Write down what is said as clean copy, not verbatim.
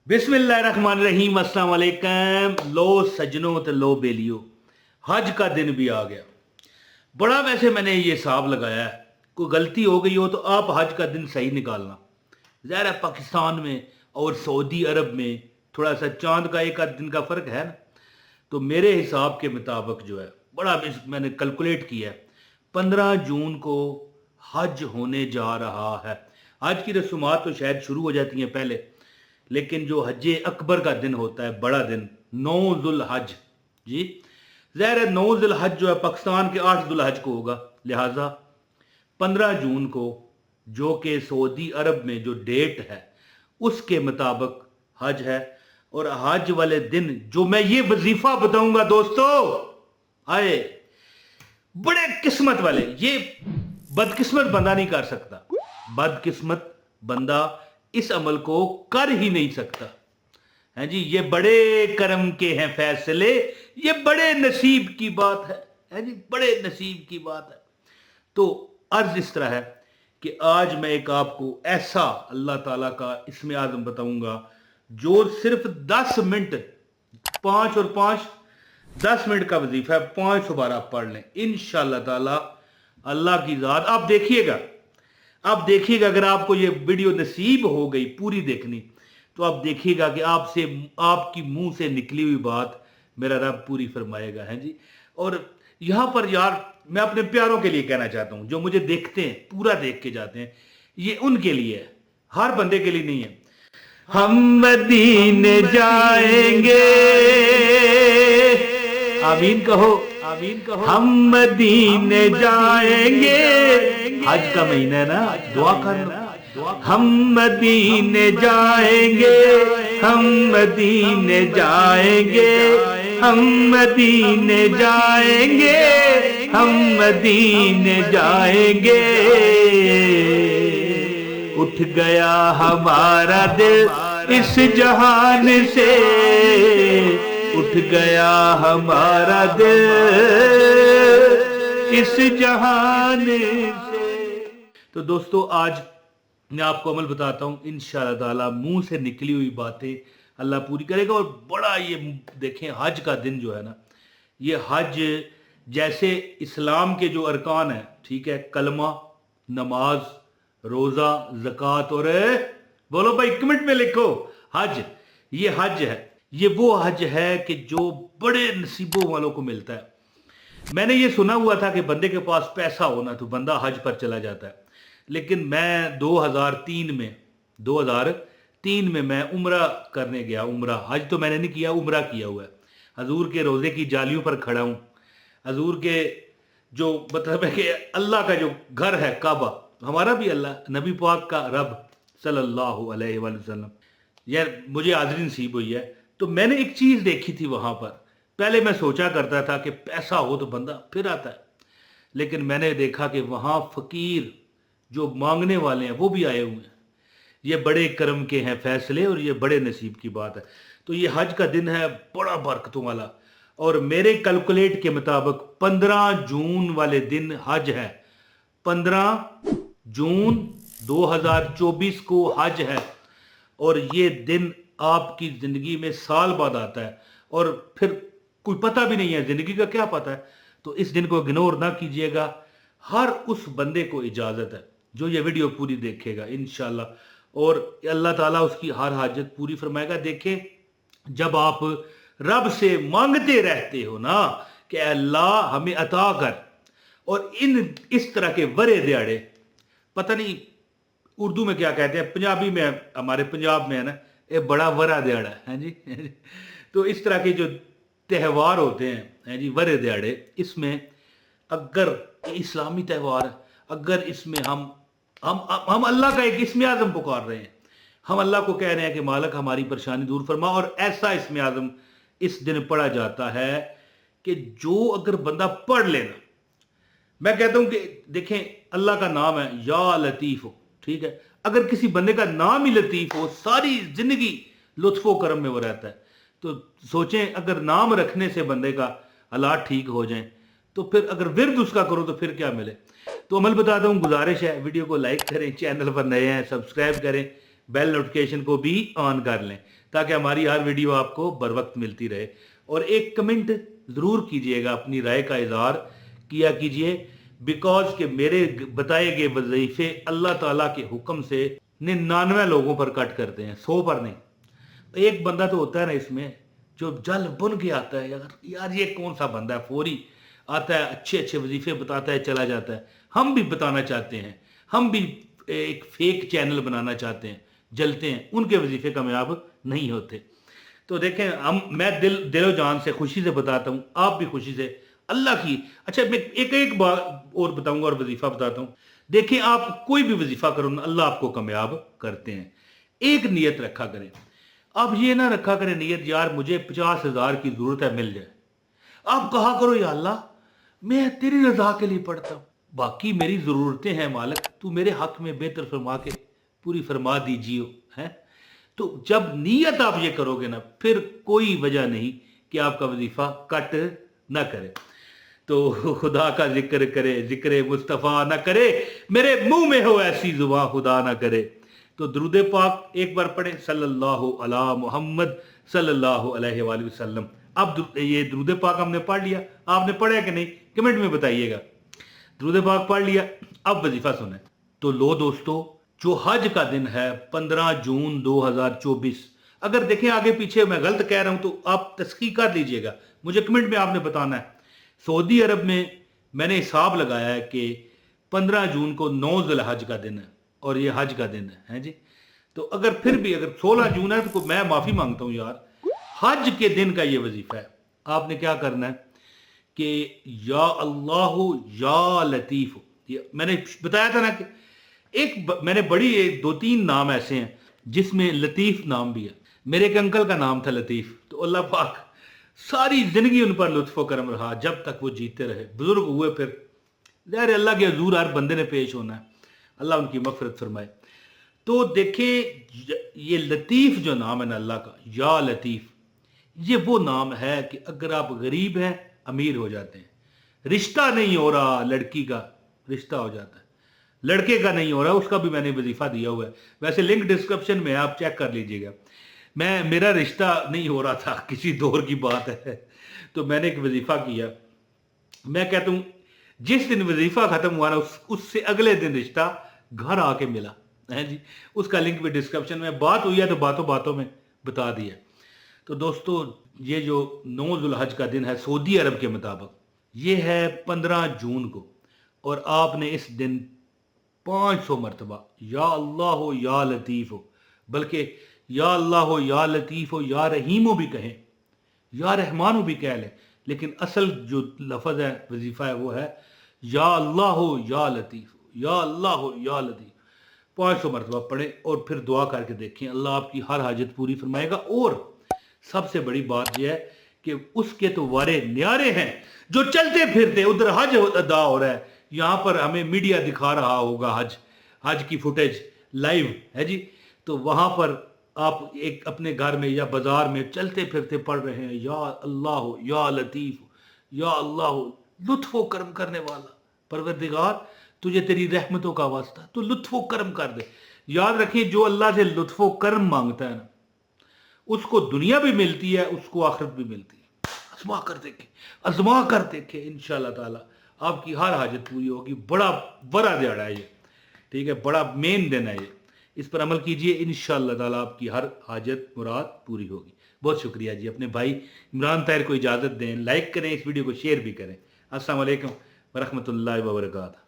बिस्मिल्लाहिर्रहमानिर्रहीम, अस्सलाम वालेकुम। लो सजनों ते लो बेलियो, हज का दिन भी आ गया। बड़ा वैसे मैंने ये हिसाब लगाया है, कोई गलती हो गई हो तो आप हज का दिन सही निकालना। ज़ाहिर है पाकिस्तान में और सऊदी अरब में थोड़ा सा चांद का एक आध दिन का फ़र्क है ना। तो मेरे हिसाब के मुताबिक जो है बड़ा मैंने कैलकुलेट किया है, 15 जून को हज होने जा रहा है। हज की रस्मात तो शायद शुरू हो जाती हैं पहले, लेकिन जो हज अकबर का दिन होता है, बड़ा दिन, 9 जुल हज जी, ज़ाहिर है 9 जुल हज जो है पाकिस्तान के 8 जुल हज को होगा। लिहाजा 15 जून को जो कि सऊदी अरब में जो डेट है उसके मुताबिक हज है। और हज वाले दिन जो मैं ये वजीफा बताऊंगा दोस्तों, आए बड़े किस्मत वाले, ये बदकिस्मत बंदा नहीं कर सकता। बदकिस्मत बंदा इस अमल को कर ही नहीं सकता है जी। ये बड़े करम के हैं फैसले, ये बड़े नसीब की बात है जी, बड़े नसीब की बात है। तो अर्ज इस तरह है कि आज मैं एक आपको ऐसा अल्लाह ताला का इसमें आज़म बताऊंगा जो सिर्फ 10 मिनट, 5 और 5 10 मिनट का वजीफा है। 500 बार आप पढ़ लें इंशाअल्लाह ताला, अल्लाह की ज़ात। आप देखिएगा अगर आपको ये वीडियो नसीब हो गई पूरी देखनी, तो आप देखिएगा कि आपसे, आपकी मुंह से निकली हुई बात मेरा रब पूरी फरमाएगा है जी। और यहाँ पर यार मैं अपने प्यारों के लिए कहना चाहता हूँ, जो मुझे देखते हैं, पूरा देख के जाते हैं, ये उनके लिए है, हर बंदे के लिए नहीं है। हम मदीने जाएंगे, आमीन कहो, आमीन कहो। हम मदीने जाएंगे, हज का महीना है ना, दुआ करना। हम मदीने जाएंगे, हम मदीने जाएंगे, हम मदीने जाएंगे, हम मदीने जाएंगे। उठ गया हमारा दिल इस जहान से, उठ गया हमारा दिल इस जहान से। तो दोस्तों आज मैं आपको अमल बताता हूँ, इंशाअल्लाह ताला मुंह से निकली हुई बातें अल्लाह पूरी करेगा। और बड़ा ये देखें, हज का दिन जो है ना, ये हज जैसे इस्लाम के जो अरकान है, ठीक है, कलमा, नमाज, रोज़ा, ज़कात, और बोलो भाई 1 मिनट में लिखो हज। ये हज है, ये वो हज है कि जो बड़े नसीबों वालों को मिलता है। मैंने ये सुना हुआ था कि बंदे के पास पैसा होना तो बंदा हज पर चला जाता है, लेकिन मैं 2003 में मैं उम्रा करने गया। उम्रा, हज तो मैंने नहीं किया, उम्रा किया हुआ है। हजूर के रोज़े की जालियों पर खड़ा हूँ। हजूर के जो मतलब है कि अल्लाह का जो घर है काबा, हमारा भी अल्लाह, नबी पाक का रब सल्लल्लाहु अलैहि वसल्लम, यार मुझे हाज़िरी नसीब हुई है। तो मैंने एक चीज़ देखी थी वहाँ पर। पहले मैं सोचा करता था कि पैसा हो तो बंदा फिर आता है, लेकिन मैंने देखा कि वहाँ फ़कीर जो मांगने वाले हैं वो भी आए हुए हैं। ये बड़े करम के हैं फैसले और ये बड़े नसीब की बात है। तो ये हज का दिन है बड़ा बरकतों वाला, और मेरे कैलकुलेट के मुताबिक 15 जून वाले दिन हज है। 15 जून 2024 को हज है, और ये दिन आपकी ज़िंदगी में साल बाद आता है, और फिर कोई पता भी नहीं है, ज़िंदगी का क्या पता है। तो इस दिन को इग्नोर ना कीजिएगा। हर उस बंदे को इजाज़त है जो ये वीडियो पूरी देखेगा इंशाल्लाह, और अल्लाह ताला उसकी हर हाजत पूरी फरमाएगा। देखें, जब आप रब से मांगते रहते हो ना कि अल्लाह हमें अता कर, और इस तरह के वरे दिहाड़े, पता नहीं उर्दू में क्या कहते हैं, पंजाबी में, हमारे पंजाब में है ना, ये बड़ा वरा दिहाड़ा है जी। तो इस तरह के जो त्यौहार होते हैं जी, वरे दिहाड़े, इसमें अगर इस्लामी त्यौहार है, अगर इसमें हम अल्लाह का एक इसमें आज़म पुकार रहे हैं, हम अल्लाह को कह रहे हैं कि मालिक हमारी परेशानी दूर फरमा, और ऐसा इसमें आज़म इस दिन पढ़ा जाता है कि जो अगर बंदा पढ़ लेना, मैं कहता हूं कि देखें अल्लाह का नाम है या लतीफ़ हो, ठीक है, अगर किसी बंदे का नाम ही लतीफ़ हो, सारी जिंदगी लुत्फ़ो करम में वो रहता है। तो सोचें अगर नाम रखने से बंदे का हालात ठीक हो जाएं, तो फिर अगर विर्द उसका करो तो फिर क्या मिले। तो अमल बताता हूँ, गुजारिश है वीडियो को लाइक करें, चैनल पर नए हैं सब्सक्राइब करें, बेल नोटिफिकेशन को भी ऑन कर लें ताकि हमारी हर वीडियो आपको बर वक्त मिलती रहे। और एक कमेंट ज़रूर कीजिएगा, अपनी राय का इजहार किया कीजिए, बिकॉज के मेरे बताए गए वजीफे अल्लाह ताला के हुक्म से 99 लोगों पर कट करते हैं, 100 पर नहीं। एक बंदा तो होता है ना इसमें जो जल बुन के आता है, यार ये कौन सा बंदा है, फौरी आता है, अच्छे अच्छे वजीफे बताता है, चला जाता है। हम भी बताना चाहते हैं, हम भी एक फेक चैनल बनाना चाहते हैं, जलते हैं, उनके वजीफे कामयाब नहीं होते। तो देखें, मैं दिलो जान से खुशी से बताता हूँ, आप भी खुशी से अल्लाह की। अच्छा, मैं एक बात और बताऊंगा और वजीफा बताता हूँ। देखें, आप कोई भी वजीफा करो ना, अल्लाह आपको कामयाब करते हैं। एक नियत रखा करें, आप ये ना रखा करें नियत यार मुझे 50,000 की जरूरत है, मिल जाए। आप कहा करो या अल्लाह मैं तेरी रजा के लिए पढ़ता हूं, बाकी मेरी जरूरतें हैं मालिक, तू मेरे हक में बेहतर फरमा के पूरी फरमा दीजिए है। तो जब नीयत आप ये करोगे ना, फिर कोई वजह नहीं कि आपका वजीफा कट ना करे। तो खुदा का जिक्र करे, जिक्र मुस्तफ़ा ना करे, मेरे मुंह में हो ऐसी जुबान खुदा ना करे। तो दुरूद पाक एक बार पढ़े, सल्लल्लाहु अला मुहम्मद सल्लल्लाहु अलैहि वसल्लम। अब ये दुरूद पाक हमने पढ़ लिया, आपने पढ़ा कि नहीं कमेंट में बताइएगा। दुरूद पाक पढ़ लिया, अब वजीफा सुने। तो लो दोस्तों, जो हज का दिन है 15 जून 2024, अगर देखें आगे पीछे मैं गलत कह रहा हूं तो आप तस्कीक कर लीजिएगा, मुझे कमेंट में आपने बताना है। सऊदी अरब में मैंने हिसाब लगाया है कि 15 जून को 9 ज़ुल्हज का दिन है और ये हज का दिन है जी। तो अगर फिर भी अगर 16 जून है तो मैं माफ़ी मांगता हूँ यार, हज के दिन का ये वजीफा है। आपने क्या करना है कि या अल्लाह या लतीफ़, मैंने बताया था ना कि मैंने बड़ी 2-3 नाम ऐसे हैं जिसमें लतीफ़ नाम भी है। मेरे एक अंकल का नाम था लतीफ़, तो अल्लाह पाक सारी जिंदगी उन पर लुत्फ़ करम रहा जब तक वो जीते रहे, बुजुर्ग हुए फिर ज़ाहिर अल्लाह के हजूर हर बंदे ने पेश होना है, अल्लाह उनकी मग़फ़िरत फरमाए। तो देखें, ये लतीफ़ जो नाम है ना अल्लाह का, या लतीफ़, ये वो नाम है कि अगर आप गरीब हैं अमीर हो जाते हैं, रिश्ता नहीं हो रहा लड़की का रिश्ता हो जाता है, लड़के का नहीं हो रहा उसका भी मैंने वजीफा दिया हुआ है, वैसे लिंक डिस्क्रिप्शन में आप चेक कर लीजिएगा। मेरा रिश्ता नहीं हो रहा था, किसी दौर की बात है, तो मैंने एक वजीफा किया। मैं कहता हूँ जिस दिन वजीफा खत्म हुआ ना उससे अगले दिन रिश्ता घर आके मिला है जी। उसका लिंक भी डिस्क्रिप्शन में, बात हुई है तो बातों बातों में बता दिया। तो दोस्तों, ये जो 9 ज़ुल्हज का दिन है सऊदी अरब के मुताबिक, ये है 15 जून को, और आपने इस दिन 500 मरतबा या अल्लाह हो या लतीफ़ हो, बल्कि या अल्लाह हो या लतीफ़ हो या रहीम हो भी कहें, या रहमान हो भी कह लें, लेकिन असल जो लफ्ज़ है वजीफ़ा है वो है या अल्लाह हो या लतीफ़ हो, या अल्लाह हो या लतीफ़। 500 मरतबा पढ़ें और फिर दुआ करके देखें, अल्लाह आपकी हर हाजत पूरी फरमाएगा। और सबसे बड़ी बात यह है कि उसके तो वारे न्यारे हैं जो चलते फिरते, उधर हज अदा हो रहा है, यहाँ पर हमें मीडिया दिखा रहा होगा हज की फुटेज लाइव है जी, तो वहाँ पर आप एक अपने घर में या बाजार में चलते फिरते पढ़ रहे हैं या अल्लाह हो या लतीफ़ या अल्लाह हो, लुत्फ़ व करम करने वाला, परवरदिगार तुझे तेरी रहमतों का वास्ता, तो लुत्फ़ व करम कर दे। याद रखिए, जो अल्लाह से लुत्फ़ व करम मांगता है ना, उसको दुनिया भी मिलती है, उसको आखिरत भी मिलती है। आजमा कर देखे इंशाअल्लाह ताला आपकी हर हाजत पूरी होगी। बड़ा बड़ा दिहाड़ा है ये, ठीक है, बड़ा मेन दिन है ये, इस पर अमल कीजिए, इंशाअल्लाह ताला आपकी हर हाजत मुराद पूरी होगी। बहुत शुक्रिया जी। अपने भाई इमरान ताहिर को इजाज़त दें, लाइक करें, इस वीडियो को शेयर भी करें। अस्सलाम वालेकुम व रहमतुल्लाहि व बरकातहू।